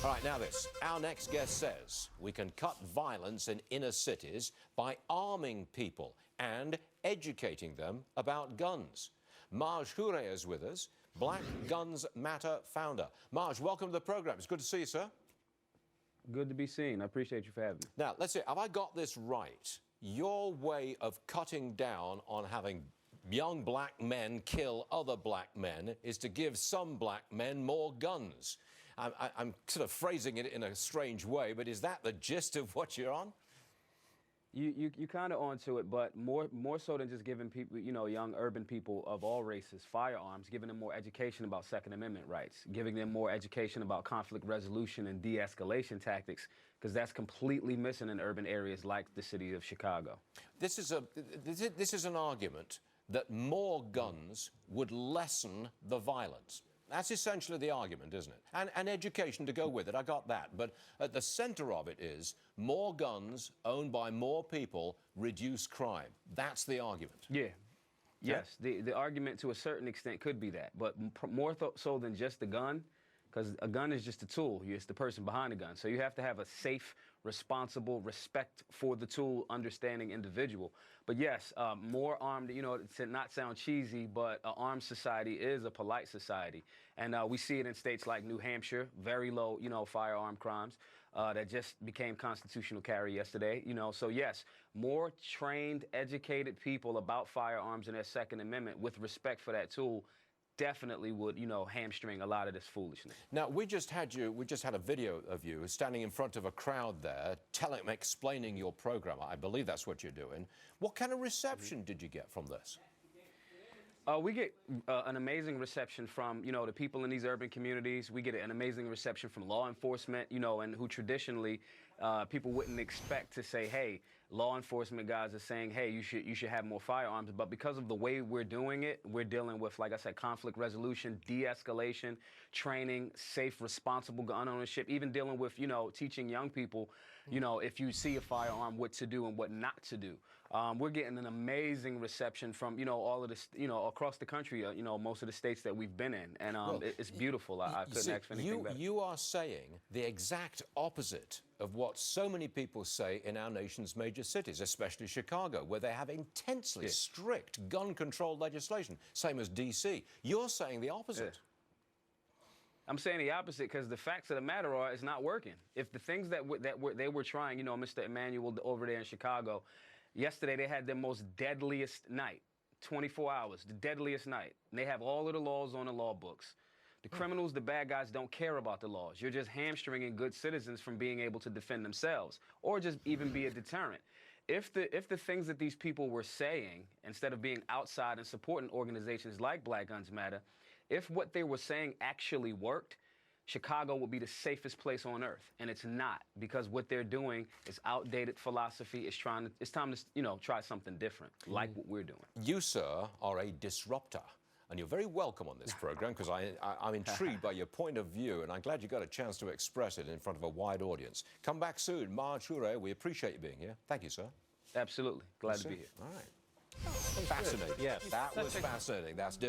All right, now this. Our next guest says we can cut violence in inner cities by arming people and educating them about guns. Maj Toure is with us, Black Guns Matter founder. Maj, welcome to the program. It's good to see you, sir. Good to be seen. I appreciate you for having me. Now, let's see, have I got this right? Your way of cutting down on having young black men kill other black men is to give some black men more guns. I'm sort of phrasing it in a strange way, but is that the gist of what you're on? You kind of onto it, but more so than just giving people, young urban people of all races firearms, giving them more education about Second Amendment rights, giving them more education about conflict resolution and de-escalation tactics, because that's completely missing in urban areas like the city of Chicago. This is an argument that more guns would lessen the violence. That's essentially the argument, isn't it? And education to go with it, I got that. But at the center of it is more guns owned by more people reduce crime. That's the argument. Yeah. Yes, the argument to a certain extent could be that, but more so than just the gun, because a gun is just a tool. It's the person behind the gun. So you have to have a safe, responsible, respect for the tool, understanding individual. But yes, more armed, to not sound cheesy, but an armed society is a polite society. And we see it in states like New Hampshire, very low, firearm crimes that just became constitutional carry yesterday. So yes, more trained, educated people about firearms and their Second Amendment with respect for that tool definitely would, hamstring a lot of this foolishness. Now, we just had a video of you standing in front of a crowd there, explaining your program. I believe that's what you're doing. What kind of reception did you get from this? We get an amazing reception from, the people in these urban communities. We get an amazing reception from law enforcement, and who traditionally people wouldn't expect to say, hey, law enforcement guys are saying, hey, you should have more firearms. But because of the way we're doing it, we're dealing with, like I said, conflict resolution, de-escalation, training, safe, responsible gun ownership, even dealing with, teaching young people, if you see a firearm, what to do and what not to do. We're getting an amazing reception from, all of this, across the country, most of the states that we've been in. And well, it's beautiful. I couldn't ask for anything better. You are saying the exact opposite of what so many people say in our nation's major cities, especially Chicago, where they have intensely strict gun control legislation, same as D.C. You're saying the opposite. I'm saying the opposite because the facts of the matter are it's not working. If the things that they were trying, Mr. Emanuel over there in Chicago, yesterday they had their most deadliest night, 24 hours, the deadliest night. And they have all of the laws on the law books. The criminals, the bad guys don't care about the laws. You're just hamstringing good citizens from being able to defend themselves or just even be a deterrent. If the things that these people were saying, instead of being outside and supporting organizations like Black Guns Matter, if what they were saying actually worked, Chicago would be the safest place on earth. And it's not, because what they're doing is outdated philosophy. It's time to, try something different, like what we're doing. You, sir, are a disruptor. And you're very welcome on this program because I'm intrigued by your point of view, and I'm glad you got a chance to express it in front of a wide audience. Come back soon. Maj Toure, we appreciate you being here. Thank you, sir. Absolutely. Glad to be here. All right. Fascinating. Yes. That was fascinating. That's different.